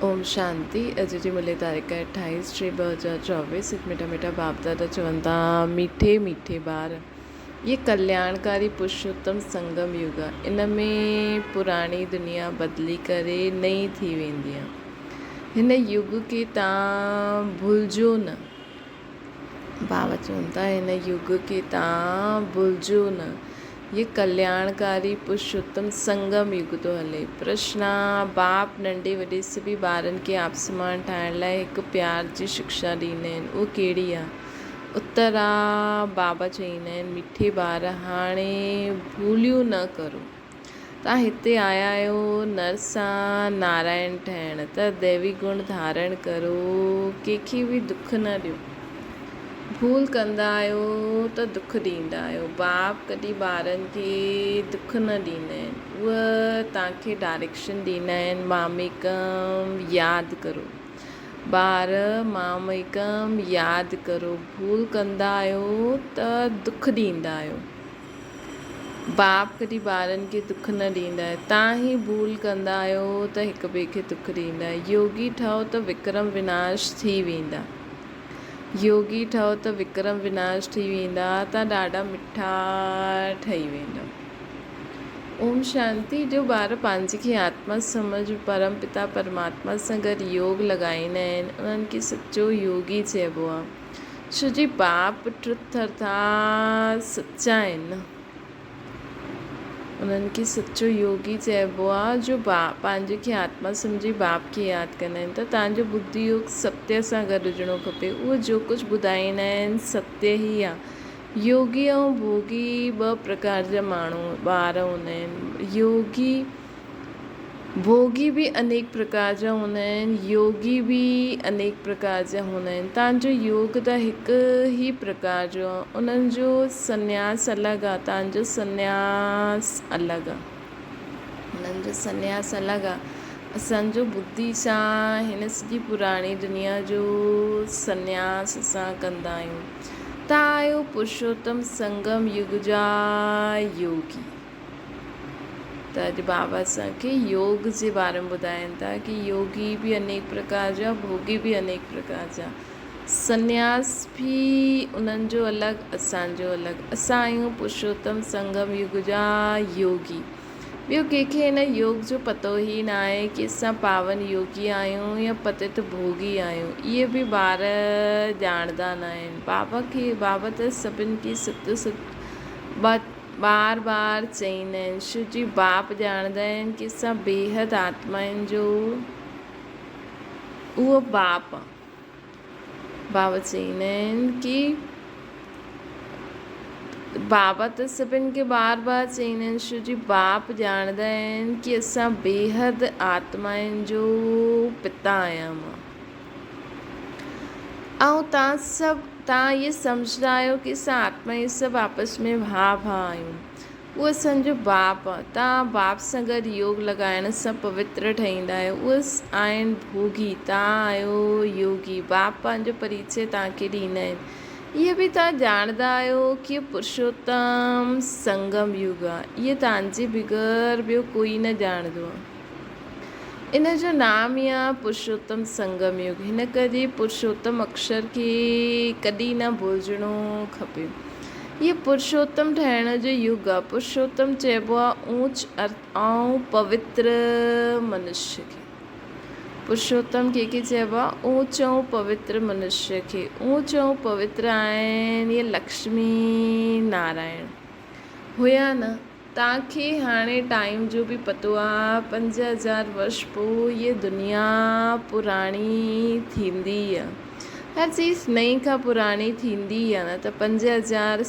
ओम शांति। अॼु जी मिले तारीख़ 28/3/2024। हिकु मिठा मिठा बाप दादा चवनि था, मीठे मीठे ॿार, ये कल्याणकारी पुरुषोत्तम संगम युग आहे। इन में पुराणी दुनिया बदिली करे नई थी वेंदी आहे। हिन युग खे तव्हां भुलिजो न। बाबा चवनि था, हिन युग खे तव्हां भुलिजो न। ये कल्याणकारी पुरुषोत्तम संगम युग थो हले। प्रश्न आहे, बाप नंढे वॾे सभी ॿारनि खे आपसमान ठाहिण लाइ हिकु प्यार जी शिक्षा ॾींदा आहिनि, उहो कहिड़ी आहे? उत्तर आहे, बाबा चईंदा आहिनि, मीठे ॿार, हाणे भूलियूं न करो। तव्हां हिते आया आहियो नर सां नारायण ठहिण, त दैवी गुण धारण करो, कंहिंखे बि दुख न ॾियो। भूल कंदा आहियो त दुख ॾींदा आहियो। बाप कॾहिं ॿारनि खे दुख न ॾींदा आहिनि, उहे तव्हांखे डायरेक्शन ॾींदा आहिनि। मामेकम यादि करो ॿार, मामेकम यादि करो। भूल कंदा आहियो त दुख ॾींदा आहियो। बाप कॾहिं ॿारनि खे दुख न ॾींदा आहे, तव्हां ई भूल कंदा आहियो त हिक ॿिए खे दुख ॾींदा। योगी ठहो त विक्रम विनाश थी वेंदा। योगी ठहो त विक्रम विनाश थी वेंदा, तव्हां ॾाढा मिठा ठही वेंदा। ओम शांति। जो ॿार पंहिंजे खे आत्मा समझ परम पिता परमात्मा सां गॾु योग लॻाईंदा आहिनि, उन्हनि खे सचो योगी चइबो आहे। छो जी बाप ट्रुथ अर्थात सचा आहिनि, उन्हनि खे सचो योगी चइबो आहे। जो पंहिंजे खे आत्मा सम्झी बाप खे यादि कंदा आहिनि, त तव्हांजो बुद्धि योग सत्य सां गॾु हुजिणो खपे। उहे जो कुझु ॿुधाईंदा आहिनि सत्य ई आहे। योगी ऐं भोगी ॿ प्रकार जा माण्हू ॿार हूंदा आहिनि। योगी भोगी बि अनेक प्रकार जा हूंदा आहिनि, योगी बि अनेक प्रकार जा हूंदा आहिनि। तव्हांजो योग त हिकु ई प्रकार जो आहे, उन्हनि जो संन्यास अलॻि आहे, तव्हांजो संन्यास अलॻि आहे। उन्हनि जो संन्यास अलॻि आहे। असांजो बुद्धि सां हिन सॼी पुराणी दुनिया जो संन्यास असां कंदा आहियूं। तव्हां आहियो पुरुषोत्तम संगम युग जा योगी। त अॼु बाबा असांखे योग जे बारे में ॿुधाइनि था कि योगी बि अनेक प्रकार जा, भोगी बि अनेक प्रकार जा, संन्यास बि उन्हनि जो अलॻि, असांजो अलॻि। असां आहियूं पुरुषोत्तम संगम युग जा योगी। ॿियो कंहिंखे हिन योग जो पतो ई न आहे कि असां पावन योगी आहियूं या पतित भोगी आहियूं। इहे बि ॿार ॼाणंदा न आहिनि। बाबा त सभिनि खे बार बार चईंदा आहिनि। छो जी बाप ॼाणंदा आहिनि कि असां बेहद आत्माउनि जो उहो बाप आहे। बाबा चईंदा आहिनि कि बाबा त सभिनि खे बार बार चईंदा आहिनि, छो जी बाप ॼाणंदा आहिनि कि असां बेहद आत्माउनि जो पिता आहियां मां। ऐं तव्हां इहे सम्झंदा आहियो कि असां आत्मा इहे सभु आपस में भाउ आहियूं। उहो असांजो बाप आहे। तव्हां बाप सां गॾु योग लॻाइण सां पवित्र ठहींदा आहियो। उहे आहिनि भोगी, तव्हां आहियो योगी। बाप पंहिंजो परिचय तव्हांखे ॾींदा आहिनि। इहे बि तव्हां ॼाणंदा आहियो कि पुरुषोत्तम संगम युग आहे। इहे तव्हांजे बग़ैर ॿियो कोई न ॼाणंदो आहे। इन जो नाम ई आहे पुरुषोत्तम संगम युग। हिन करे पुरुषोत्तम अक्षर खे कॾहिं न भुलिजणो खपे। ये पुरुषोत्तम ठहिण जो युग आहे। पुरुषोत्तम चइबो आहे ऊच ऐं पवित्र मनुष्य खे। पुरुषोत्तम कंहिंखे चइबो आहे? ऊच ऐं पवित्र मनुष्य खे। ऊच ऐं पवित्र आहिनि ये लक्ष्मी नारायण हुया न। तव्हांखे हाणे टाइम जो बि पतो आहे, 5000 वर्ष पोइ ये दुनिया पुराणी थींदी आहे। हर चीज़ नई खां पुराणी थींदी आहे न, त 5000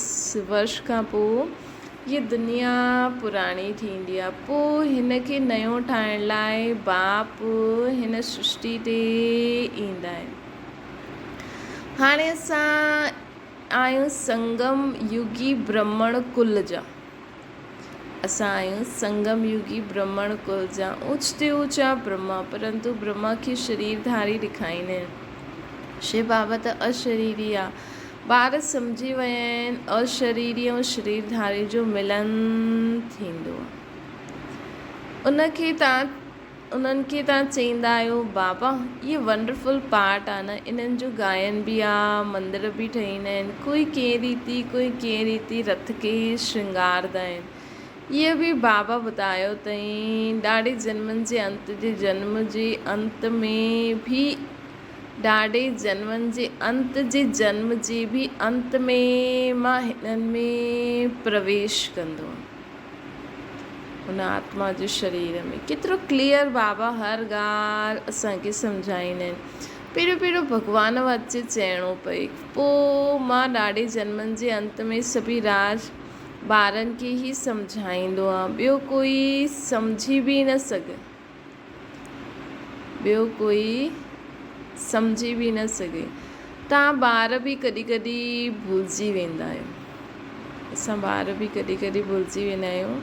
वर्ष खां पोइ ये दुनिया पुराणी थींदी आहे। पोइ हिन खे नयो ठाहिण लाइ बाप हिन सृष्टि ते ईंदा आहिनि। हाणे असां आहियूं संगम युगी ब्राह्मण कुल जा। असां आहियूं संगम युगी ब्राह्मण कुल जा। ऊच ते ऊच आहे ब्रह्मा, परंतु ब्रह्मा खे शरीरधारी ॾेखारींदा आहिनि। शिव बाबा त अशरीरी आहे। ॿार सम्झी विया आहिनि अशरीरी ऐं शरीरधारी जो मिलन थींदो आहे। उनखे तव्हां उन्हनि खे तव्हां चईंदा आहियो बाबा इहे वंडरफुल पार्ट आहे न, इन्हनि जो गायन बि आहे, मंदर बि ठहींदा आहिनि, कोई कंहिं रीति कोई कंहिं रीति रथ खे श्रृंगारदा आहिनि। इहे बि बाबा ॿुधायो अथई ॾाढे जन्मनि जे अंत जे जन्म जे अंत में बि ॾाढे जन्मनि जे अंत जे जन्म जे बि अंत में मां हिननि में प्रवेश कंदो आहियां, हुन आत्मा जे शरीर में। केतिरो क्लियर बाबा हर ॻाल्हि असांखे सम्झाईंदा आहिनि। पहिरियों भॻवान अचे चइणो पए, पोइ मां ॾाढे जन्मनि जे अंत में सभी राज ॿारनि खे ई सम्झाईंदो आहे, ॿियो कोई सम्झी बि न सघे, ॿियो कोई सम्झी बि न सघे। तव्हां ॿार बि कॾहिं कॾहिं भुलिजी वेंदा आहियो, असां ॿार बि कॾहिं कॾहिं भुलिजी वेंदा आहियूं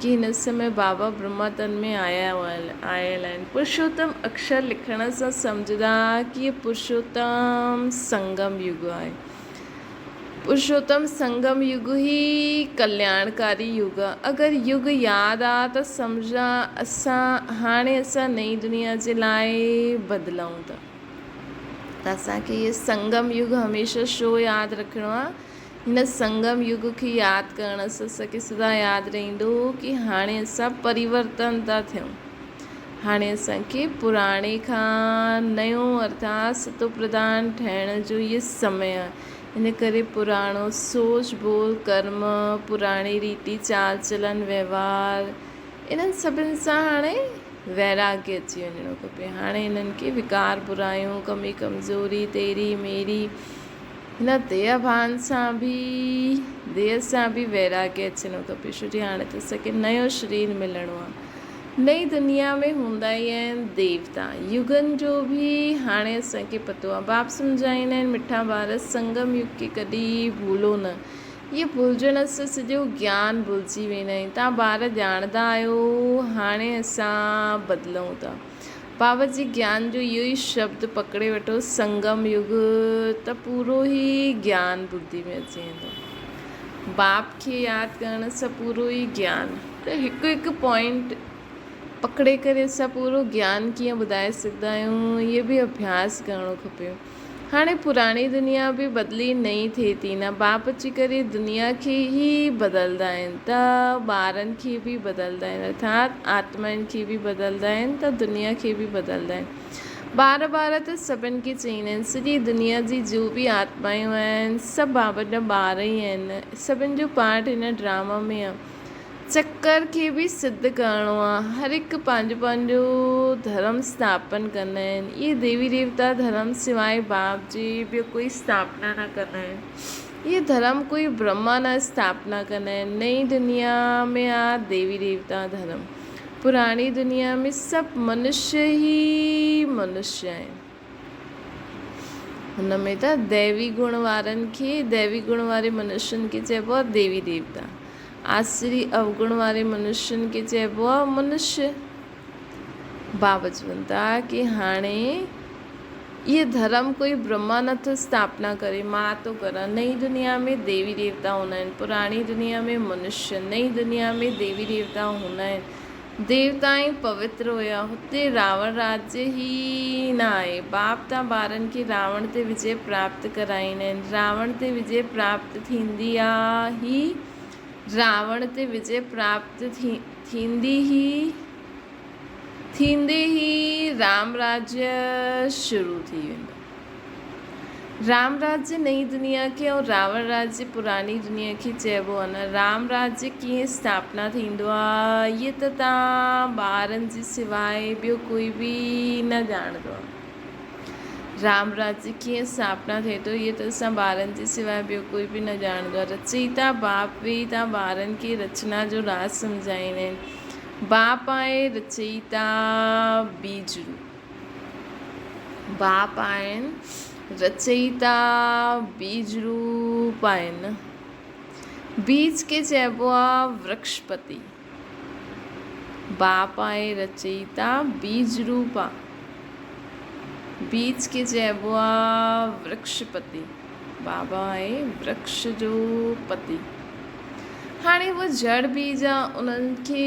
कि हिन समय बाबा ब्रह्मा तन में आयल आहिनि। पुरुषोत्तम अक्षर लिखण सां सम्झदा कि ये पुरुषोत्तम संगम युग आहे। पुरुषोत्तम संगम युग ही कल्याणकारी युग आहे। अगरि युग यादि आहे त सम्झा हाणे असां नई दुनिया जे लाइ बदिलूं था, त असांखे इहे संगम युग हमेशह छो यादि रखिणो आहे? हिन संगम युग खे यादि करण सां असांखे सदा यादि रहंदो कि हाणे असां परिवर्तन था थियूं, हाणे असांखे पुराणे खां नयो अर्थात सतो प्रधान ठहिण जो इहो समय आहे। इन करे पुराणो सोच बोल कर्म, पुराणी रीति चाल चलन व्यवहार, इन्हनि सभिनि सां हाणे वैराग्य अची वञिणो खपे। हाणे इन्हनि खे विकार बुरायूं कमी कमज़ोरी तेरी मेरी हिन देह भान सां बि देह सां बि वैराग्य अचिणो खपे। छो जी हाणे त असांखे नयो शरीर मिलणो आहे। नई दुनिया में हूंदा ई आहिनि देवता, युगनि जो बि हाणे असांखे पतो आहे। बाप सम्झाईंदा आहिनि मिठा ॿार संगम युग खे कॾहिं भूलो न, इहे भुलिजण सां सॼो ज्ञान भुलिजी वेंदा आहिनि। तव्हां ॿार ॼाणंदा आहियो हाणे असां बदिलूं था। बाबा जी ज्ञान जो इहो ई शब्द पकड़े वठो संगम युग, त पूरो ई ज्ञान बुद्धि में अची वेंदो। बाप खे यादि करण सां पूरो ई ज्ञान, त हिकु हिकु पॉइंट पकड़े करे असां पूरो ज्ञान कीअं ॿुधाए सघंदा आहियूं, इहे बि अभ्यास करिणो खपे। हाणे पुराणी दुनिया बि बदिली नई थिए थी न, बाप अची करे दुनिया खे ई बदिलंदा आहिनि त ॿारनि खे बि बदिलंदा आहिनि, अर्थात आत्माउनि खे बि बदिलंदा आहिनि त दुनिया खे बि बदिलंदा आहिनि। ॿार त सभिनि खे चईंदा आहिनि, सॼी दुनिया जी जो बि आत्मायूं आहिनि सभु बाबा जा ॿार ई आहिनि, सभिनि जो पार्ट हिन ड्रामा में आहे। चक्कर खे बि सिद्ध करिणो आहे। हर हिकु पंहिंजो पंहिंजो धर्म स्थापन कंदा आहिनि। इहे देवी देवता धर्म सवाइ बाप जी ॿियो कोई स्थापना न कंदा आहिनि। इहे धर्म कोई ब्रह्मा न स्थापना कंदा आहिनि। नई दुनिया में आहे देवी देवता धर्म, पुराणी दुनिया में सभु मनुष्य ई मनुष्य आहिनि। हुन में त दैवी गुण वारनि खे, दैवी गुण वारे मनुष्यनि खे चइबो आहे देवी देवता, आसुरी अवगुण वारे मनुष्यनि खे चइबो आहे मनुष्य। बाबा चवनि था कि हाणे इहे धर्म कोई ब्रह्मा नथो स्थापना करे, मां थो करां। नई दुनिया में देवी देवता हूंदा आहिनि, पुराणी दुनिया में मनुष्य। नई दुनिया में देवी देवता हूंदा आहिनि, देवता ई पवित्र हुया, हुते रावण राज्य ई न आहे। बाप तव्हां ॿारनि खे रावण ते विजय प्राप्त कराईंदा आहिनि। रावण ते विजय प्राप्त थींदी आहे ही, रावण ते विजय प्राप्त थींदे ही राम राज्य शुरू थी वेंदो। राम राज्य नई दुनिया खे ऐं रावण राज्य पुराणी दुनिया खे चइबो आहे न। राम राज्य कीअं स्थापना थींदो आहे इहे त तव्हां ॿारनि जे सवाइ ॿियो कोई बि न ॼाणंदो आहे। राम राज्य कीअं स्थापना थिए थो इहे त असां ॿारनि जे सवाइ ॿियो कोई बि न ॼाणंदो आहे। रचयिता बाप वेही तव्हां ॿारनि खे रचना जो राज़ सम्झाईंदा आहिनि। बाप आहे रचयिता बीज रूप, बाप आहिनि रचयिता बीज रूप आहिनि। बीज खे चइबो आहे वृक्षपति। बाप आहे रचयिता बीज रूप आहे, बीज खे चइबो आहे वृक्षपति। बाबा आहे वृक्ष जो पति। हाणे उहो जड़ बीज आहे, उन्हनि खे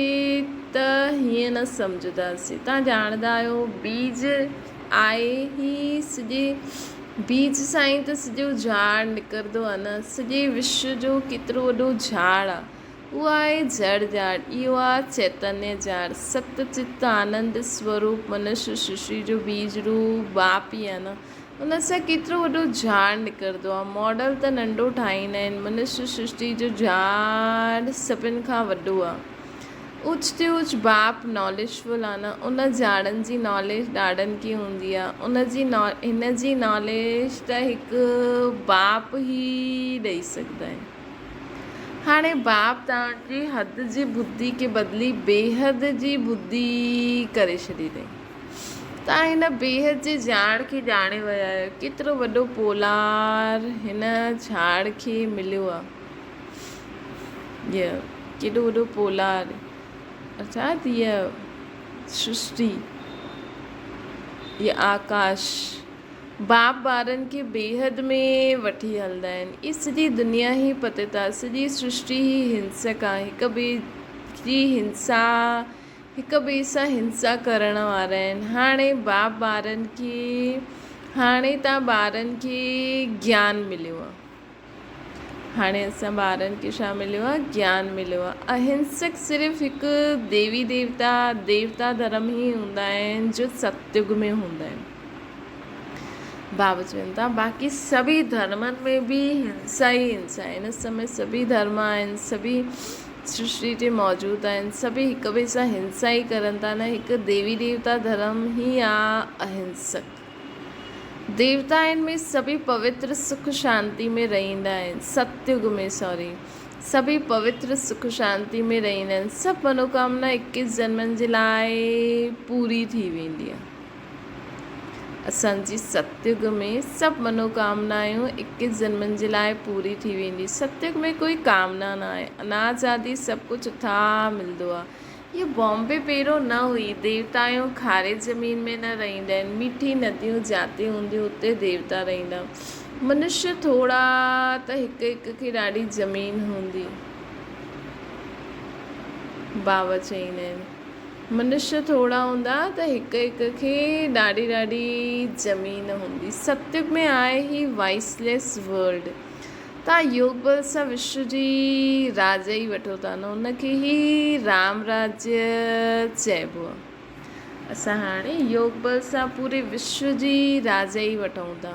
त हीअं न सम्झंदासीं। तव्हां ॼाणंदा आहियो बीज आहे ई सॼे बीज सां ई त सॼो झाड़ निकिरंदो आहे न। सॼे विश्व जो केतिरो वॾो झाड़ आहे, उहो आहे जड़ झाड़। इहो आहे चैतन्य झाड़, सत चित आनंद स्वरूप मनुष्य सृष्टि जो बीज रूप बाप ई आहे न। उन सां केतिरो वॾो झाड़ निकिरंदो आहे। मॉडल त नंढो ठाहींदा आहिनि, मनुष्य सृष्टि जो झाड़ सभिनि खां वॾो आहे। उच ते उच बाप नॉलेजफुल आहे न। उन झाड़नि जी नॉलेज ॾाढनि खे हूंदी आहे। हिन जी नॉलेज त हिकु बाप ई ॾेई सघंदा आहिनि। हाणे बाप तव्हांजी हद जी बुद्धि खे बदिली बेहद जी बुद्धि करे छॾी अथई। तव्हां हिन बेहद जे झाड़ खे ॼाणे विया आहियो। केतिरो वॾो पोलार हिन झाड़ खे मिलियो आहे। केॾो वॾो पोलार अर्थात इहा सृष्टि, इहा आकाश। बाप ॿारनि खे बेहद में वठी हलंदा आहिनि। ई सॼी दुनिया ई पतित आहे, सॼी सृष्टि ई हिंसक आहे। हिक ॿिए सां हिंसा करण वारा आहिनि। हाणे बाप ॿारनि खे, हाणे तव्हां ॿारनि खे ज्ञान मिलियो आहे। हाणे असां ॿारनि खे छा मिलियो आहे? ज्ञान मिलियो आहे। अहिंसक सिर्फ़ु हिकु देवता धर्म ई हूंदा आहिनि जो सतयुग में हूंदा आहिनि। बाबा चवनि था बाक़ी सभी धर्मनि में बि हिंसा ई हिंसा आहे। हिन समय सभी धर्म आहिनि, सभी सृष्टि ते मौजूदु आहिनि, सभी हिक ॿिए सां हिंसा ई करनि था न। हिकु देवता धर्म ई आहे अहिंसक। देवताउनि में सभी पवित्र सुख शांति में रहंदा आहिनि। सतयुग में सभी पवित्र सुख शांति में रहंदा आहिनि। सभु मनोकामना 21 जन्मनि जे लाइ पूरी थी वेंदी आहे। असांजी सतयुग में सभु मनोकामनायूं 21 जन्मनि जे लाइ पूरी थी वेंदी। सतयुग में कोई कामना न आहे। अनाज आदि सभु कुझु अथाह मिलंदो आहे। इहा बॉम्बे पहिरियों न हुई। देवताऊं खारे ज़मीन में न रहंदा आहिनि। मीठी नदियूं जाते हूंदियूं उते देवता रहंदा। मनुष्य थोरा त हिक खे ॾाढी ज़मीन हूंदी। बाबा चईंदा आहिनि मनुष्य थोरा हूंदा त हिक खे ॾाढी ज़मीन हूंदी। सतयुग में आहे ही वाइसलेस वर्ल्ड। तव्हां योग बल सां विश्व जी राज ई वठो था न, उनखे ई राम राज्य चइबो आहे। असां हाणे योग बल सां पूरे विश्व जी राज ई वठूं था,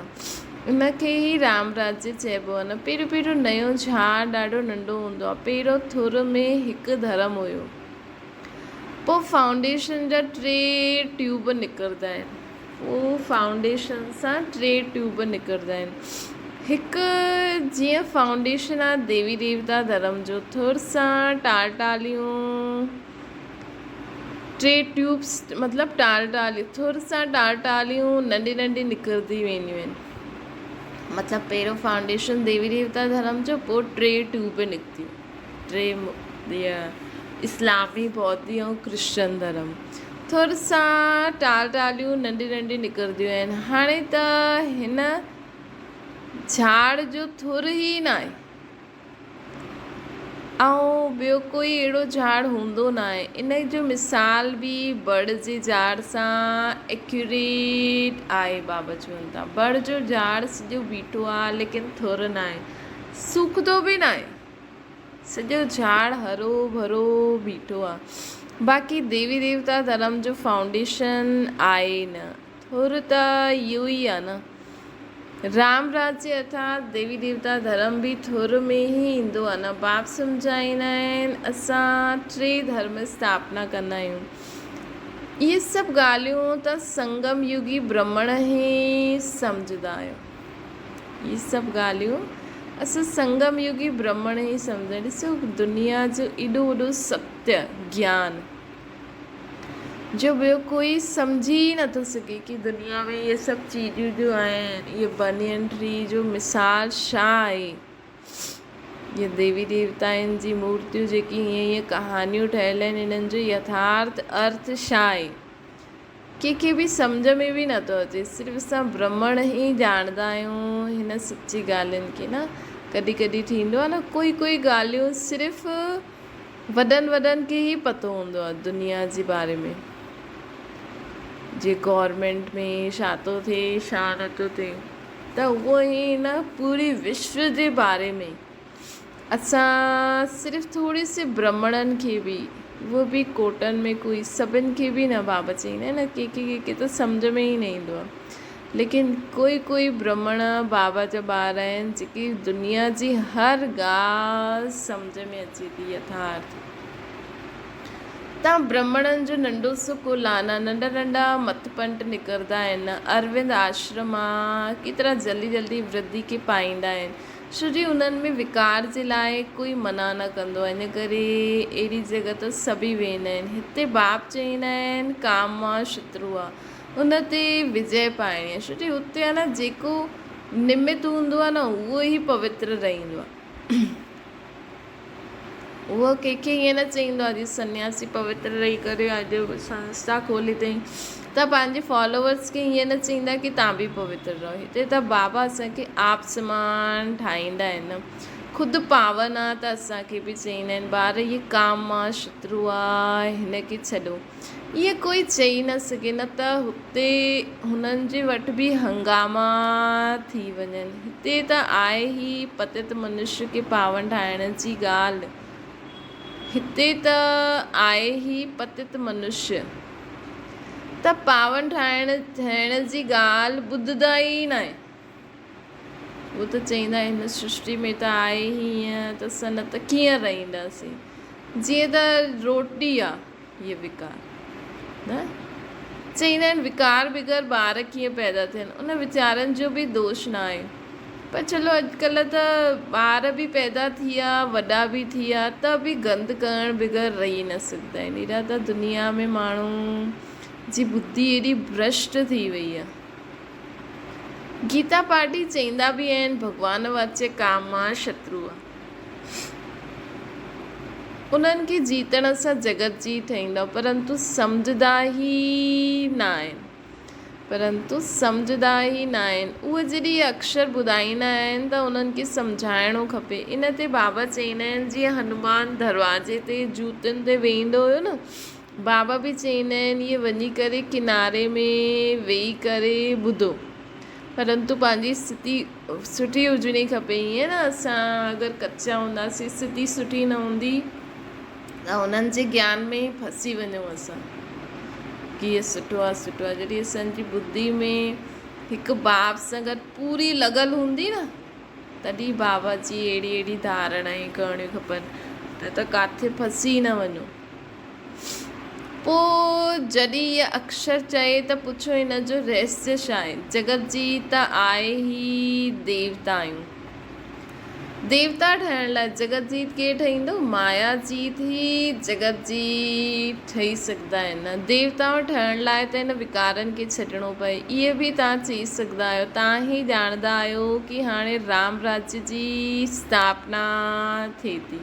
उनखे ई राम राज्य चइबो आहे न। पहिरियों नयो झाड़ ॾाढो नंढो हूंदो आहे। पहिरियों थुर में हिकु धर्म हुयो, पोइ फाउंडेशन जा 3 ट्यूब निकिरंदा आहिनि। पोइ फाउंडेशन सां 3 ट्यूब निकिरंदा आहिनि। हिकु जीअं फाउंडेशन आहे देवी देवता धर्म जो, थुर सां टालियूं 3 ट्यूब्स मतिलबु टालियूं, थुर सां टालियूं नंढी निकिरंदी वेंदियूं आहिनि। मतिलबु पहिरियों फाउंडेशन देवी देवता धर्म जो, पोइ 3 ट्यूब निकितियूं, 3 इस्लामी, बौद्धी ऐं क्रिश्चन धर्म। थुर सां टालियूं नंढी निकिरंदियूं आहिनि। हाणे त हिन झाड़ जो थुर ई न आहे ऐं ॿियो कोई अहिड़ो झाड़ हूंदो न आहे। इन जो मिसाल बि बड़ जे झाड़ सां एक्यूरेट आहे। बाबा चवनि था बड़ जो झाड़ सॼो बीठो आहे लेकिन थुर न आहे, सूखंदो बि न आहे, सॼो झाड़ हरो भरो बीठो आहे। बाक़ी देवी देवता धर्म जो फाउंडेशन आहे न, थुर त इहो ई आहे न। राम राज्य अर्थात देवी देवता धर्म बि थुर में ई ईंदो आहे न। बाप सम्झाईंदा आहिनि असां 3 धर्म स्थापना कंदा आहियूं। इहे सभु ॻाल्हियूं त संगम युगी ब्राह्मण ई सम्झंदा आहियो। इहे सभु ॻाल्हियूं असां संगम युगी ब्राह्मण ई सम्झंदा। ॾिसो दुनिया जो एॾो वॾो सत्य ज्ञान जो ॿियो कोई सम्झी नथो सघे कि दुनिया में इहे सभु चीजूं जो आहिनि। इहे बनियन ट्री जो मिसाल छा आहे? इहे देवी देवताउनि जी मूर्तियूं जेकी हीअं कहानियूं ठहियल आहिनि, इन्हनि जो यथार्थ अर्थ छा आहे? कंहिंखे बि सम्झ में बि नथो अचे। सिर्फ़ु असां ब्राह्मण ई ॼाणंदा आहियूं हिन सची ॻाल्हियुनि खे न। कॾहिं थींदो आहे न कोई ॻाल्हियूं सिर्फ़ु वॾनि वॾनि खे ई पतो हूंदो आहे दुनिया जे बारे में, जे गवर्नमेंट में छा थो थिए छा नथो थिए। त उहो ई न पूरी विश्व जे बारे में असां सिर्फ़ु थोरी सी ब्राह्मणनि खे बि, उहो बि कोटनि में कोई, सभिनि खे बि न बाबा चईंदा आहिनि न, के त सम्झ में ई न ईंदो आहे। लेकिन कोई ब्राह्मण बाबा जा ॿार आहिनि जेकी दुनिया जी हर ॻाल्हि सम्झ में अचे थी यथार्थ। तव्हां ब्राह्मणनि जो नंढो सो कुल आहे न, नंढा नंढा मतपंट निकिरंदा आहिनि, अरविंद आश्रम आहे, केतिरा जल्दी जल्दी वृद्धि खे पाईंदा आहिनि, छो जी उन्हनि में विकार जे लाइ कोई मना न कंदो आहे। इन करे अहिड़ी जॻह त सभी वेंदा आहिनि। हिते बाप चईंदा आहिनि काम आहे शत्रु आहे, उन ते विजय पाइणी आहे, छो जी हुते आहे न जेको निमित हूंदो आहे न उहो ई पवित्र रहंदो आहे। उहो कंहिंखे ईअं न चईंदो आहे जीअं सन्यासी पवित्र रही करे अॼु संस्था खोली अथई त पंहिंजे फॉलोवर्स खे ईअं न चईंदा की तव्हां बि पवित्र रहो। हिते त बाबा असांखे आप समान ठाहींदा आहिनि, ख़ुदि पावन आहे त असांखे बि चईंदा आहिनि ॿार इहे काम आहे शत्रु आहे, हिनखे छॾो। ईअं कोई चई न सघे, न त हुते हुननि जे वटि बि हंगामा थी वञनि। हिते त आहे ई पतित मनुष्य खे पावन ठाहिण जी ॻाल्हि, हिते त आहे ई पतित मनुष्य, त पावन ठाहिण जी ॻाल्हि ॿुधंदा ई न आहे। उहो त चईंदा हिन सृष्टि में त आहे ई हीअं, त असां न त कीअं रहंदासीं। जीअं त रोटी आहे हीअ विकार न, चईंदा आहिनि विकार बिगर ॿार कीअं पैदा थियनि, उन वीचारनि जो बि दोष न आहे। पर चलो अॼुकल्ह त ॿार बि पैदा थी विया, वॾा बि थी विया, त बि गंद करण बिगर रही न सघंदा आहिनि। एॾा त दुनिया में माण्हू जी बुद्धि एॾी भ्रष्ट थी वई आहे। गीता पाठी चईंदा बि आहिनि भॻवान वाच्य काम आहे शत्रु आहे, उन्हनि खे जीतण सां जगत जीत ठहींदो, परंतु सम्झंदा ई न आहिनि, उहे जॾहिं अक्षर ॿुधाईंदा आहिनि त उन्हनि खे सम्झाइणो खपे। इन ते बाबा चईंदा आहिनि जीअं हनुमान दरवाजे ते जूतनि ते वेहींदो हुयो न, बाबा बि चईंदा आहिनि इहे वञी करे किनारे में वेही करे ॿुधो, परंतु पंहिंजी स्थिति सुठी हुजणी खपे। ईअं न असां अगरि कचा हूंदासीं, स्थिति सुठी न हूंदी त उन्हनि जे ज्ञान में फसी वञूं असां कि इहो सुठो आहे सुठो आहे। जॾहिं असांजी बुद्धि में हिकु बाप सां गॾु पूरी लॻल हूंदी न, तॾहिं बाबा जी अहिड़ी धारणायूं करणियूं खपनि, त किथे फसी न वञो। पोइ जॾहिं इहा अक्षर चए त पुछो हिन जो रहस्य छा आहे। जगत जी त आहे ई देवता आहियूं, देवता ठहिण लाइ जगत जीत केरु ठहींदो, माया जीत ई जगत जीत ठही सघंदा आहिनि। देवताऊं ठहिण लाइ त हिन विकारनि खे छॾिणो पए। इहे बि तव्हां चई सघंदा आहियो, तव्हां ई ॼाणंदा आहियो कि हाणे राम राज्य जी स्थापना थिए थी।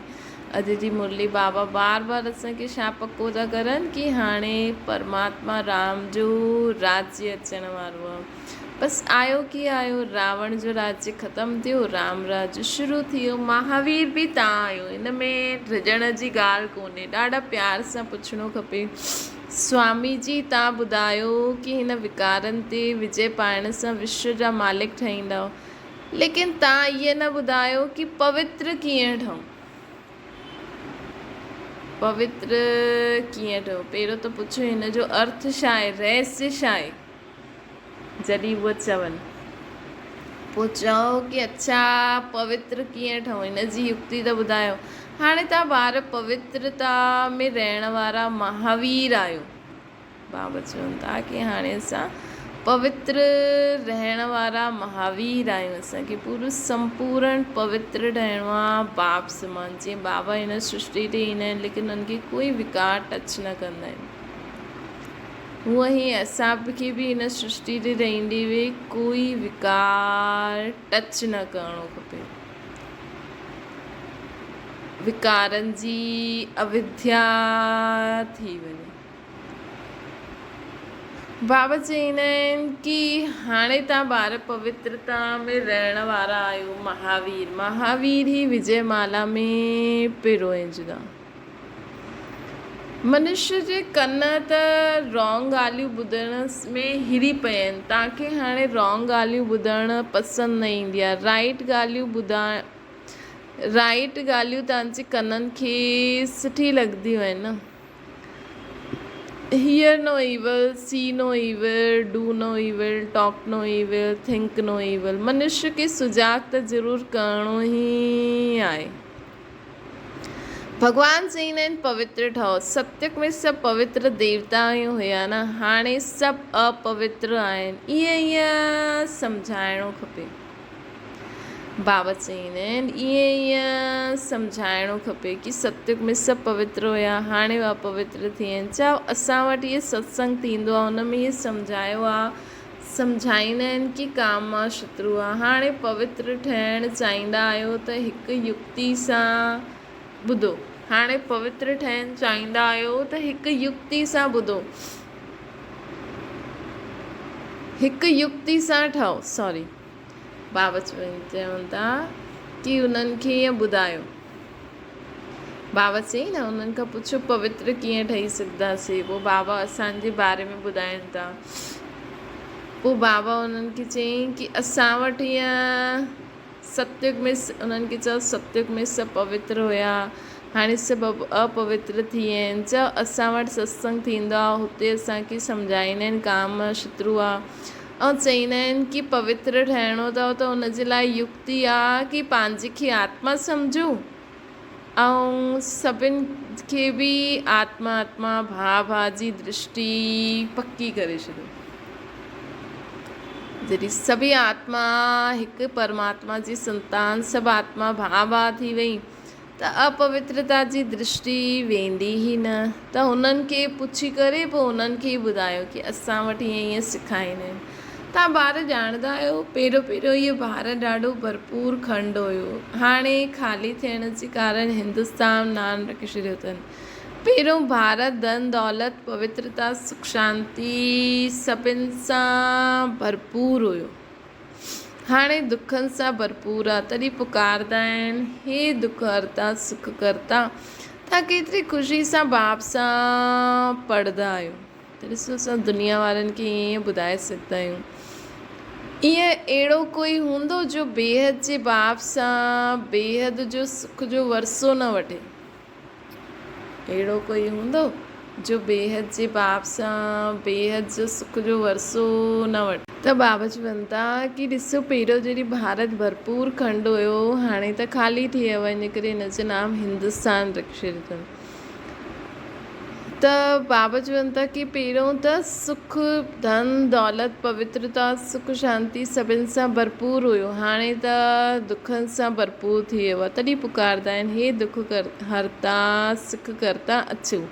अॼु जी मुरली बाबा बार बार असांखे छा पको था करनि कि हाणे परमात्मा राम जो राज्य अचण वारो आहे। बसि आयो कि आयो, रावण जो राज्य ख़तमु थियो, राम राज्य शुरू थियो, महावीर बि तव्हां आहियो, हिन में रिझण जी ॻाल्हि कोन्हे। ॾाढा प्यार सां पुछिणो खपे, स्वामी जी तव्हां ॿुधायो कि हिन विकारनि ते विजय पाइण सां विश्व जा मालिक ठहींदव, लेकिन तव्हां इहे न ॿुधायो कि पवित्र कीअं ठहूं, पवित्र कीअं ठहूं। पहिरियों त पुछो हिन जो अर्थ छा आहे, रहस्य छा आहे। जॾहिं उहे चवनि पोइ चओ कि अच्छा पवित्र कीअं ठहूं, हिन जी युक्ति त ॿुधायो। हाणे तव्हां ॿार पवित्रता में रहण वारा महावीर आहियो, बाबा चवनि था कि हाणे असां पवित्र रहण वारा महावीर आहियूं, असांखे पूरो संपूर्ण पवित्र ठहिणो आहे बाप समान। जीअं बाबा हिन सृष्टि ते ईंदा आहिनि लेकिन उन्हनि खे कोई विकार टच न कंदा आहिनि, हूअं ई असांखे बि हिन सृष्टि ते रहंदे हुए कोई विकार टच न करणो खपे। विकारनि जी अविद्या थी वञे। बाबा चईंदा आहिनि कि हाणे तव्हां ॿार पवित्रता में रहण वारा आहियो, महावीर ई विजय माला में पिरोइजंदा। मनुष्य जे कन त रॉन्ग ॻाल्हियूं ॿुधण में हिरी पिया आहिनि। तव्हांखे हाणे रॉन्ग ॻाल्हियूं ॿुधणु पसंदि न ईंदी आहे। राइट ॻाल्हियूं तव्हांजे कननि खे सुठी लॻंदियूं आहिनि न। Hear no evil, see no evil, do no evil, talk no evil, think no evil। मनुष्य खे सुजाग त ज़रूरु करिणो ई आहे। भॻवान चईंदा आहिनि पवित्र ठहो। सत्युग में सभु पवित्र देवता ई हुया न, हाणे सभु अपवित्र आहिनि। ईअं सम्झाइणो खपे। बाबा चईंदा आहिनि ईअं सम्झाइणो खपे कि सत्युग में सभु पवित्र हुया, हाणे अपवित्र थी विया आहिनि। चओ असां वटि इहे सत्संग थींदो आहे, हुन में इहे सम्झायो आहे, सम्झाईंदा आहिनि कि काम आहे शत्रु आहे। हाणे पवित्र ठहिणु चाहींदा आहियो त हिकु युक्ति सां ॿुधो। हाणे पवित्र ठहिणु चाहींदा आहियो त हिकु युक्ति सां ॿुधो, हिकु युक्ति सां ठहो। सॉरी, बाबा चवनि था कि उन्हनि खे ईअं ॿुधायो। बाबा चई न उन्हनि खां पुछो पवित्र कीअं ठही सघंदासीं। पोइ बाबा असांजे बारे में ॿुधाइनि था। पोइ बाबा उन्हनि खे चयईं कि असां वटि ईअं सत्युग में, उन्हनि खे चयो सत्युग में सभु पवित्र हुया, हाणे सभु अपवित्र थी विया आहिनि। चओ असां वटि सत्संग थींदो आहे, हुते असांखे सम्झाईंदा आहिनि काम शत्रु आहे, ऐं चईंदा आहिनि कि पवित्र ठहिणो अथव त हुनजे लाइ युक्ति आहे कि पंहिंजे खे आत्मा सम्झो ऐं सभिनि खे बि आत्मा भाव जी दृष्टि पक्की करे छॾियो। जॾहिं सभी आत्मा हिकु परमात्मा जी संतान, सभु आत्मा भाव थी वई त अपवित्रता जी दृष्टि वेंदी ई न। त हुननि खे पुछी करे पोइ हुननि खे ॿुधायो कि असां वटि ईअं सेखारींदा आहिनि। तव्हां ॿार ॼाणंदा आहियो पहिरियों इहो भारत ॾाढो भरपूर खंड हुयो, हाणे ख़ाली थियण जे कारण हिंदुस्तान नाम रखी छॾियो अथनि। पहिरियों भारत धन दौलत पवित्रता सुख शांति सभिनि सां भरपूर हुयो, हाणे दुखनि सां भरपूर आहे। तॾहिं पुकारंदा आहिनि हे दुख हरता सुख करता। तव्हां केतिरी ख़ुशी सां बाप सां पढ़ंदा आहियो। त ॾिसो असां दुनिया वारनि खे ईअं ॿुधाए सघंदा आहियूं। ईअं अहिड़ो कोई हूंदो जो बेहद जे बाप सां बेहद जो सुख जो वरसो न वठे। अहिड़ो कोई हूंदो जो बेहद जे बाप सां बेहद जो सुख जो वरसो न वठे। त बाबा चवनि था कि ॾिसो पहिरियों जॾहिं भारत भरपूर खंड हुयो, हाणे त ख़ाली थी वियो आहे, इन करे हिन जो नाम हिंदुस्तान रखी छॾियो अथनि। त बाबा चवनि था कि पहिरियों त सुख धन दौलत पवित्रता सुख शांति सभिनि सां भरपूर हुयो, हाणे त दुखनि सां भरपूर थी वियो आहे। तॾहिं पुकारंदा आहिनि हे दुख हरता सुख करता अचो।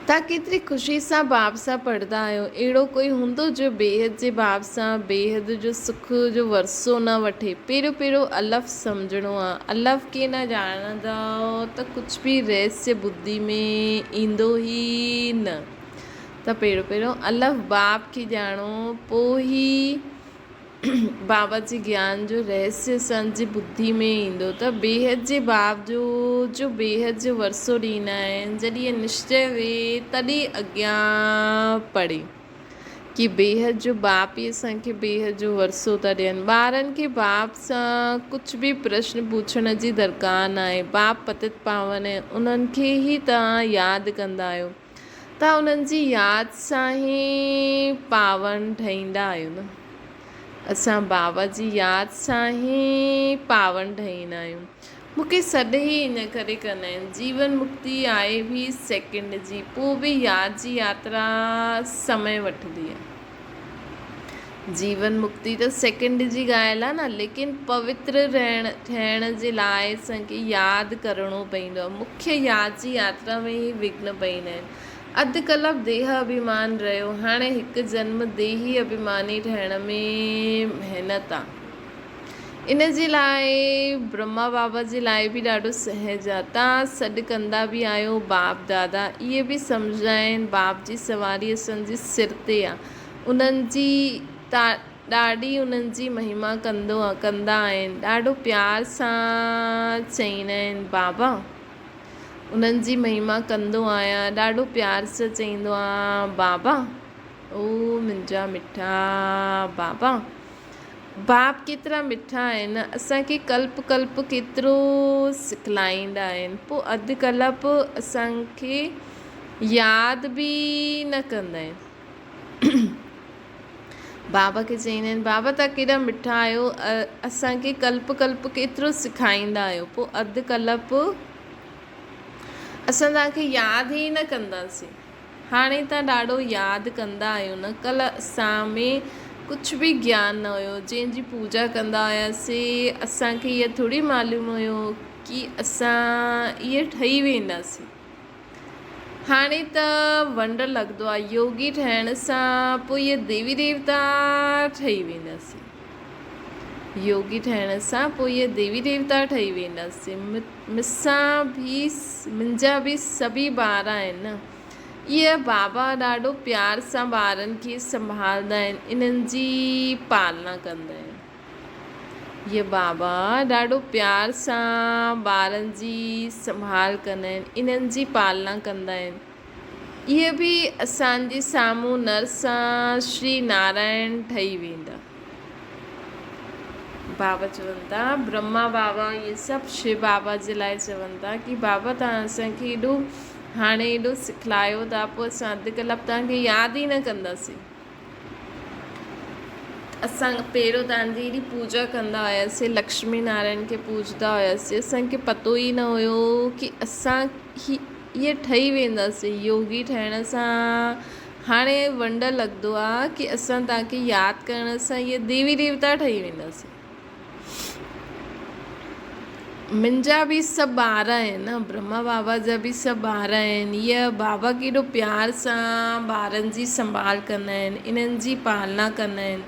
तव्हां केतिरी ख़ुशी सां बाप सां पढ़ंदा आहियो। अहिड़ो कोई हूंदो जो बेहद जे बाप सां बेहद जो सुख जो वरसो न वठे। पहिरियों अलफ़ सम्झणो आहे। अलफ़ खे न ॼाणंदव त कुझु बि रहस्य बुद्धि में ईंदो ई न। त पहिरियों अलफ़ बाप खे ॼाणो, पोइ ई बाबा जे ज्ञान जो रहस्य असांजी बुद्धि में ईंदो। त बेहद जे बाप जो बेहद जो वरसो ॾींदा आहिनि। जॾहिं इहे निश्चय वे तॾहिं अॻियां पढ़े कि बेहद जो बाप ई असांखे बेहद जो वरसो था ॾियनि। ॿारनि खे बाप सां कुझु बि प्रश्न पुछण जी दरकार न आहे। बाप पतित पावन आहे, उन्हनि खे ई तव्हां यादि कंदा आहियो, तव्हां उन्हनि जी यादि सां ई पावन ठहींदा आहियो न। असां बाबा जी यादि सां ई पावन ठहींदा आहियूं। मूंखे सॾ ई इन करे कंदा आहिनि। जीवन मुक्ति आहे बि सेकेंड जी, पोइ बि यादि जी यात्रा समय वठंदी आहे। जीवन मुक्ति त सेकेंड जी ॻाल्हि आहे न, लेकिन पवित्र ठहिण जे लाइ असांखे यादि करिणो पवंदो आहे। मुख्य यादि जी यात्रा में ई विघ्न पवंदा आहिनि। अधु कलाक देह अभिमान रहियो, हाणे हिकु जन्म देही अभिमानी ठहिण में महिनत आहे। इन जे लाइ ब्रह्मा बाबा जे लाइ बि ॾाढो सहज आहे। तव्हां सॾु कंदा बि आहियो बाप दादा, इहे बि सम्झंदा आहिनि बाप जी सवारी असांजे सिर ते आहे। उन्हनि जी ॾाढी उन्हनि जी महिमा कंदा आहिनि। ॾाढो प्यार सां चईंदा आहिनि बाबा उन्हनि जी महिमा कंदो आहियां। ॾाढो प्यार सां चईंदो आहियां बाबा, ओ मुंहिंजा मिठा बाबा। बाप केतिरा मिठा आहिनि, असांखे कल्प कल्प केतिरो सिखलाईंदा आहिनि, पोइ अधु कल्प असांखे यादि बि न कंदा आहिनि। बाबा खे चईंदा आहिनि बाबा तव्हां केॾा मिठा आहियो, असांखे कल्प कल्प केतिरो सेखारींदा आहियो, पोइ अधु कल्प असां तव्हांखे यादि ई न कंदासीं। हाणे तव्हां ॾाढो यादि कंदा आहियो न। कल्ह असां में कुझु बि ज्ञान न हुयो, जंहिंजी पूजा कंदा हुआसीं असांखे इहा थोरी मालूम हुयो कि असां इहे ठही वेंदासीं। हाणे त वंड लॻंदो आहे, योगी ठहिण सां पोइ इहे देवी देवता ठही वेंदासीं। योगी ठहिण सां पोइ इहे देवी देवता ठही वेंदासीं। मुंहिंजा बि सभी ॿार आहिनि न, इहे बाबा ॾाढो प्यार सां ॿारनि खे संभालंदा आहिनि, इन्हनि जी पालना कंदा आहिनि। इहे बाबा ॾाढो प्यार सां ॿारनि जी संभाल कंदा आहिनि, इन्हनि जी पालना कंदा आहिनि। इहे बि असांजे साम्हूं नर सां श्री नारायण ठही वेंदा। बाबा चवनि था, ब्रह्मा बाबा इहे सभु शिव बाबा जे लाइ चवनि था कि बाबा तव्हां असांखे हाणे एॾो सिखलायो था, पोइ असां अधु कलाक तव्हांखे यादि ई न कंदासीं। असां पहिरियों तव्हांजी एॾी पूजा कंदा हुआसीं, लक्ष्मी नारायण खे पूजदा हुआसीं, असांखे पतो ई न हुयो कि असां इहे ठही वेंदासीं योगी ठहिण सां। हाणे वंड लॻंदो आहे कि असां तव्हांखे यादि करण सां इहे देवी देवता ठही वेंदासीं। मुंहिंजा बि सभु ॿार आहिनि न, ब्रह्मा बाबा जा बि सभु ॿार आहिनि। इहे बाबा केॾो प्यार सां ॿारनि जी संभाल कंदा आहिनि, इन्हनि जी पालना कंदा आहिनि।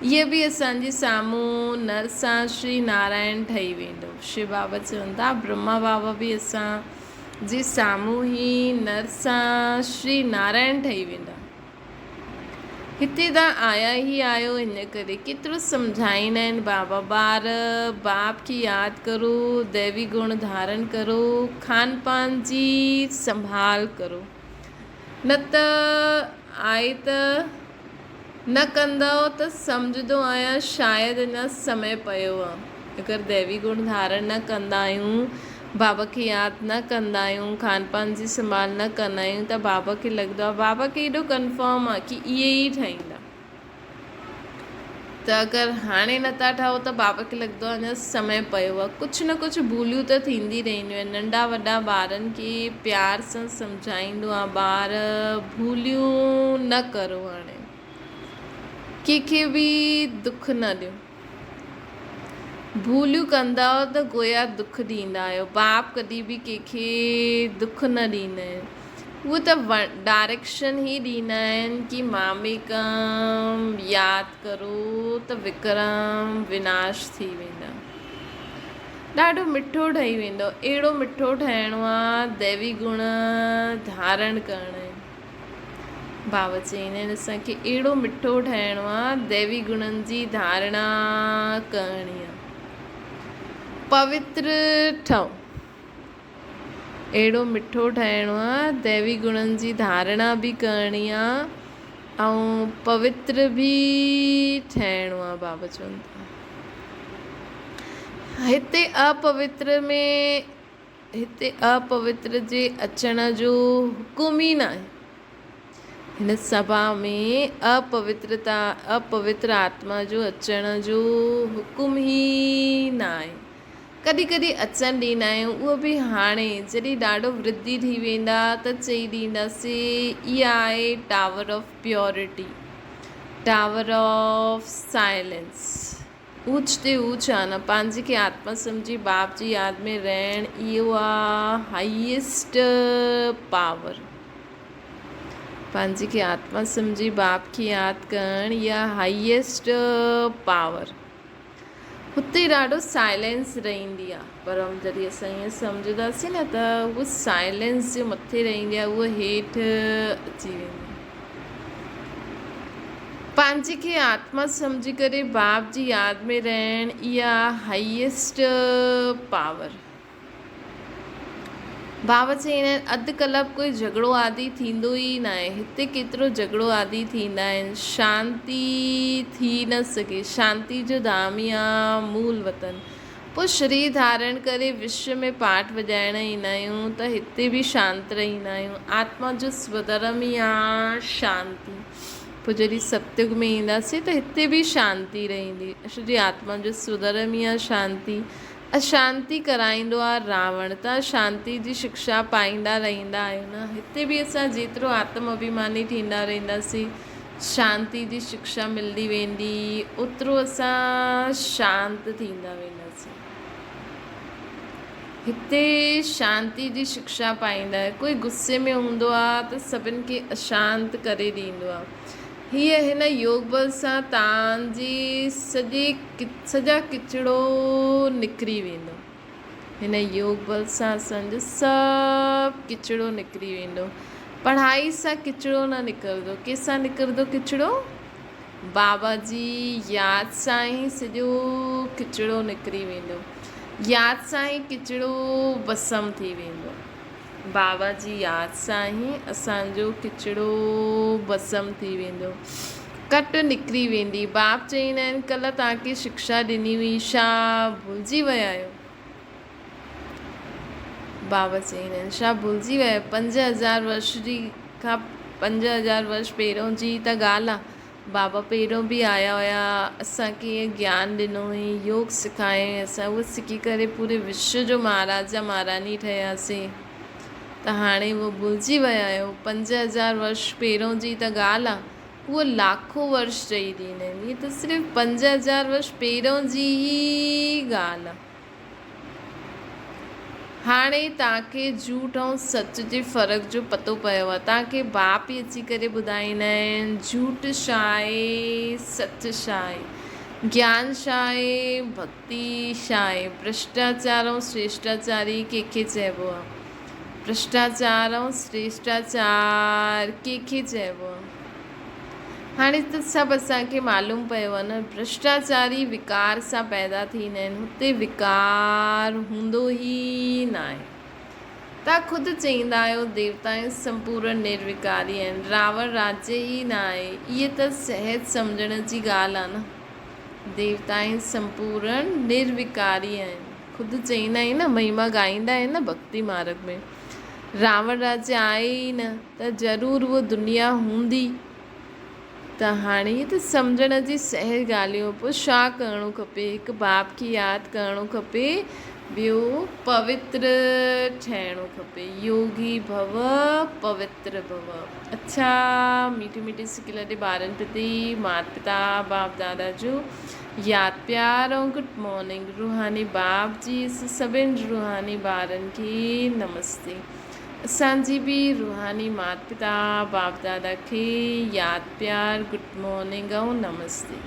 इहे बि असांजे साम्हूं नर सां श्री नारायण ठही वेंदो। शिव बाबा चवनि था ब्रह्मा बाबा बि असांजे साम्हूं ई नर सां श्री नारायण ठही वेंदा। हिते तव्हां आया ई आहियो, इन करे केतिरो सम्झाईंदा आहिनि बाबा, ॿार बाप खे यादि करो, दैवी गुण धारण करो, खान पान जी संभाल करो, न त आहे त न कंदव त सम्झंदो आहियां शायदि अञा समय पियो आहे। अगरि दैवी गुण धारण न कंदा आहियूं, बाबा खे यादि न कंदा आहियूं, खान पान जी संभाल न कंदा आहियूं, त बाबा खे लॻंदो आहे, बाबा खे एॾो कंफर्म आहे कि इहे ई ठाहींदा। त अगरि हाणे नथा ठहो त बाबा खे लॻंदो आहे अञा समय पियो आहे। कुझु न कुझु भूलियूं त थींदी रहंदियूं आहिनि। नंढा वॾा ॿारनि खे प्यार सां सम्झाईंदो आहे, ॿार भूलियूं न करो, हाणे कंहिंखे बि दुख न ॾियो। भूलियूं कंदा त गोया दुख ॾींदा आहियो। बाप कॾहिं बि कंहिंखे दुख न ॾींदा आहिनि, उहे त डायरेक्शन ई ॾींदा आहिनि कि मामेकम यादि करो त विक्रम विनाश थी वेंदा। ॾाढो मिठो ठही वेंदो। अहिड़ो मिठो ठहिणो आहे, दैवी गुण धारण करणा आहिनि। बाबा चईंदा आहिनि असांखे अहिड़ो मिठो ठहिणो आहे, दैवी गुणनि जी धारणा करणी आहे। पवित्र ठहो, अहिड़ो मिठो ठहिणो आहे, दैवी गुणनि जी धारणा बि करणी आहे ऐं पवित्र बि ठहिणो आहे। बाबा चवनि था हिते अपवित्र जे अचण जो हुकुम ई न आहे। हिन सभा में अपवित्र आत्मा जो अचण जो हुकुम ई न आहे। कॾहिं कॾहिं अचणु ॾींदा आहियूं, उहो बि हाणे जॾहिं ॾाढो वृद्धि थी वेंदा त चई ॾींदासीं इहा आहे tower of purity, tower of silence. ऊच ते ऊच आहे न, पंहिंजे खे आत्मा सम्झी बाप जी यादि में रहण, इहो आहे हाईएस्ट पावर। पंहिंजे खे आत्मा सम्झी बाप खे यादि करण, इहा हाईएस्ट पावर। हुते ॾाढो साइलेंस रहंदी आहे, पर जॾहिं असां ईअं सम्झंदासीं न त उहा साइलेंस जे मथे रहंदी आहे, उहा हेठि अची वेंदी। पंहिंजे खे आत्मा सम्झी करे बाप जी यादि में रहण, इहा हाईएस्ट पावर। बाबा चवंदा आहिनि अधु कलाक कोई झगड़ो आदि थींदो ई न आहे। हिते केतिरो झगड़ो आदि थींदा आहिनि, शांती थी न सघे। शांती जो धाम ई आहे मूल वतन। पोइ शरीर धारण करे विश्व में पाठ वॼाइण ईंदा आहियूं त हिते बि शांत रहंदा आहियूं। आत्मा जो स्वधर्म ई आहे शांती। पोइ जॾहिं सतयुग में ईंदासीं त हिते बि शांती रहंदी, छोजी आत्मा जो स्वधर्म ई आहे शांती। अशांती कराईंदो आहे रावण, त शांती जी शिक्षा पाईंदा रहंदा आहियूं न। हिते बि असां जेतिरो आत्म अभिमानी थींदा रहंदासीं, शांती जी शिक्षा मिलंदी वेंदी, ओतिरो असां शांत थींदा वेंदासीं। हिते शांती जी शिक्षा पाईंदा आहियूं। कोई गुस्से में हूंदो आहे त सभिनि खे अशांत करे ॾींदो आहे। हीअ हिन योग बल सां तव्हांजी सॼा किचिड़ो निकिरी वेंदो। हिन योग बल सां असांजो सभु किचिड़ो निकिरी वेंदो। पढ़ाई सां किचिड़ो न निकिरंदो। कंहिंसां निकिरंदो किचिड़ो? बाबा जी यादि सां ई सॼो किचिड़ो निकिरी वेंदो। यादि सां ई किचिड़ो भस्म थी वेंदो। बाबा जी यादि सां ई असांजो किचिड़ो भस्म थी वेंदो, कट निकिरी वेंदी। बाप चवंदा आहिनि कल्ह तव्हांखे शिक्षा ॾिनी हुई, छा भुलिजी विया आहियो? बाबा चवंदा आहिनि छा भुलिजी विया आहियो? 5000 वर्ष जी खां 5000 वर्ष पहिरों जी त ॻाल्हि आहे। बाबा पहिरों बि आया हुया, असांखे ज्ञान ॾिनो हुई, योग सिखायईं। असां उहो सिखी करे पूरे विश्व जो महाराजा महारानी ठहियासीं। त हाणे उहो भुलिजी विया आहियो? 5000 वर्ष पहिरों जी त ॻाल्हि आहे, उहो लाखों वर्ष चई ॾींदा आहिनि। हीअ त सिर्फ़ु 5000 वर्ष पहिरों जी ई ॻाल्हि आहे। हाणे तव्हांखे झूठ ऐं सच जे फ़र्क़ जो पतो पियो आहे। तव्हांखे बाप ई अची करे ॿुधाईंदा आहिनि झूठ छा आहे, सच छा आहे, ज्ञान छा आहे, भक्ति छा आहे, भ्रष्टाचार ऐं श्रेष्ठाचारी कंहिंखे चइबो आहे। भ्रष्टाचार ऐं श्रेष्ठाचार कंहिंखे चइबो आहे? हाणे त सभु असांखे मालूम पियो आहे न। भ्रष्टाचारी विकार सां पैदा थींदा आहिनि। हुते विकार हूंदो ई न आहे। तव्हां ख़ुदि चवंदा आहियो देवता संपूर्ण निर्विकारी आहिनि, रावण राज्य ई न आहे। इहे त सहज सम्झण जी ॻाल्हि आहे न। देवता संपूर्ण निर्विकारी आहिनि, ख़ुदि चवंदा आहिनि न, महिमा ॻाईंदा आहिनि न भक्ति मार्ग में। रावण राज्य आहे ई न त ज़रूरु उहा दुनिया हूंदी। त हाणे इहे त सम्झण जी सहज ॻाल्हियूं। पोइ छा करिणो खपे? हिकु बाप खे यादि करिणो खपे, ॿियो पवित्र ठहिणो खपे। योगी भव पवित्र भव। अच्छा मीठी मीठी सिकी लॾे ॿारनि प्रति माता पिता बाप दादा जो यादि प्यार ऐं गुड मॉर्निंग। रूहानी बाप जी सभिनि रूहानी ॿारनि खे नमस्ते। असांजी बि रूहानी माता पिता बाप दादा खे यादि प्यार गुड मॉर्निंग ऐं नमस्ते।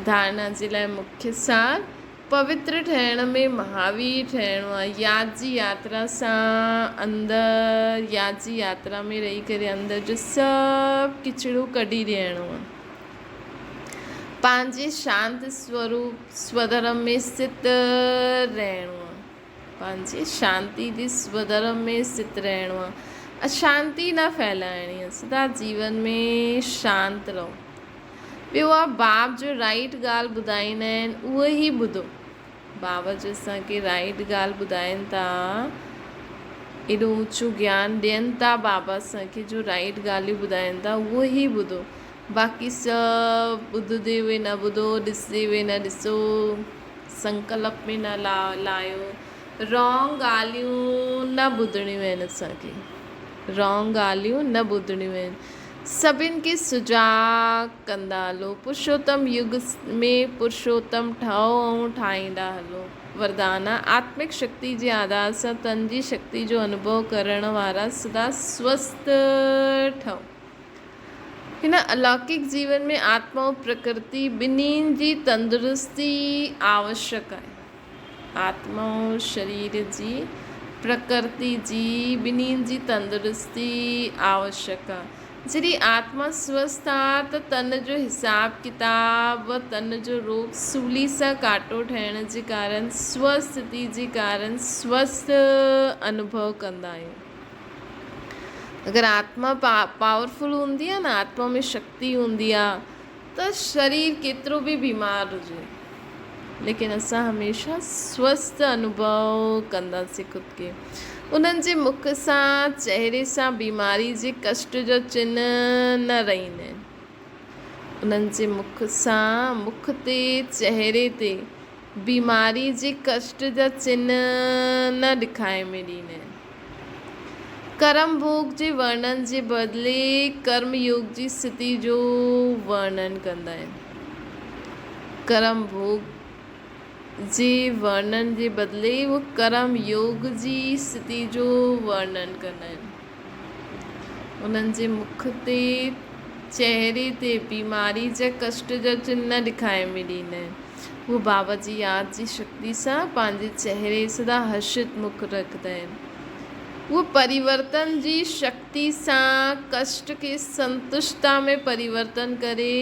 धारणा जे लाइ मुख्य सार, पवित्र ठहिण में महावीर ठहिणो आहे। यादि जी यात्रा सां अंदरि, यादि जी यात्रा में रही करे अंदरि जो सभु किचिड़ो कढी ॾियणो आहे। पंहिंजे शांति स्वरूप स्वधर्म में स्थित रहणो आहे। पंहिंजे शांती जे स्वधर्म में स्थित रहणो आहे। अशांती न फैलाइणी आहे। सदा जीवन में शांत रहो। ॿियो आहे बाप जो राइट ॻाल्हि ॿुधाईंदा आहिनि, उहो ई ॿुधो। बाबा जो असांखे राइट ॻाल्हि ॿुधाइनि था, एॾो ऊचो ज्ञान ॾियनि था बाबा असांखे, जो राइट ॻाल्हियूं ॿुधाइनि था उहो ई ॿुधो। बाक़ी सभु ॿुधंदे हुए न ॿुधो, ॾिसंदे हुए न ॾिसो, संकल्प में न लायो। रॉन्ग ॻाल्हियूं न ॿुधणियूं आहिनि असांखे। रॉन्ग ॻाल्हियूं न ॿुधणियूं आहिनि। सभिनि खे सुजाग कंदा हलो। पुरुषोत्तम युग में पुरुषोत्तम ठहो ऐं ठाहींदा हलो। वरदान आत्मिक शक्ति जे आधार सां तन जी शक्ति जो अनुभव करण वारा सदा स्वस्थ ठहो। हिन अलौकिक जीवन में आत्मा और प्रकृति ॿिन्हिनि जी तंदुरुस्ती आवश्यक आहे। आत्मा और शरीर जी, प्रकृति जी, ॿिन्हिनि जी तंदुरुस्ती आवश्यक आहे। जॾहिं आत्मा स्वस्थ आहे त तन जो हिसाब किताब तन जो रोग सूली सां कांटो ठहिण जे कारण स्वस्थिति जे कारण स्वस्थ अनुभव कंदा आहियूं। अगरि आत्मा पावरफुल हूंदी आहे न, आत्मा में शक्ति हूंदी आहे त शरीर केतिरो बि बीमार हुजे लेकिन असां हमेशह स्वस्थ अनुभव कंदासीं ख़ुदि खे। उन्हनि जे मुख सां चहिरे सां बीमारी जे कष्ट जो चिन्ह न रहंदा आहिनि। उन्हनि जे मुख सां मुख ते चहिरे ते बीमारी जे कष्ट जा चिन्ह न ॾेखारे में ॾींदा आहिनि। कर्म भोग जे वर्णन जे बदिले कर्म योग जी स्थिति जो वर्णन कंदा आहिनि। कर्म भोग जे वर्णन जे बदिले वो कर्म योग जी स्थिति जो वर्णन कंदा आहिनि। उन्हनि जे मुख ते चहिरे ते बीमारी जा कष्ट जा चिन्ह ॾेखारे में ॾींदा आहिनि। वो बाबा जी यादि जी शक्ति सां पंहिंजे चहिरे सदा हर्षित मुख रखंदा आहिनि। वो परिवर्तन जी शक्ति सां कष्ट खे संतुष्टता में परिवर्तन करे,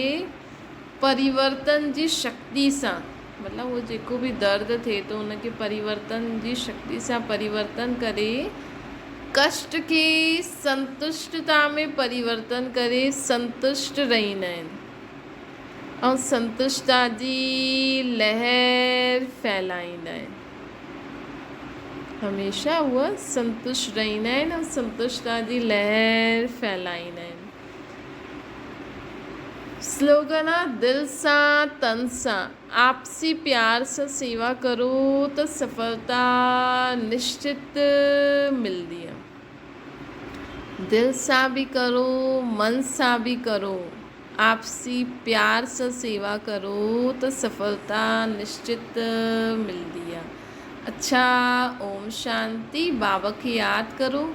परिवर्तन जी शक्ति सां मतिलबु वो जेको बि दर्द थिए थो उनखे परिवर्तन जी शक्ति सां परिवर्तन करे कष्ट खे संतुष्टता में परिवर्तन करे संतुष्ट रहंदा आहिनि ऐं संतुष्टता जी लहर फैलाईंदा आहिनि। हमेशह उहा संतुष्ट रहंदा आहिनि ऐं संतुष्टता जी लहर फैलाईंदा आहिनि। स्लोगन आहे दिल सां तन सां आपसी प्यार सां सेवा करो त सफलता निश्चित मिलंदी आहे। दिल सां बि करो, मन सां बि करो, आपसी प्यार सां सेवा करो त सफलता निश्चित मिलंदी आहे। अच्छा, ओम शांति। बाबा खे यादि करो।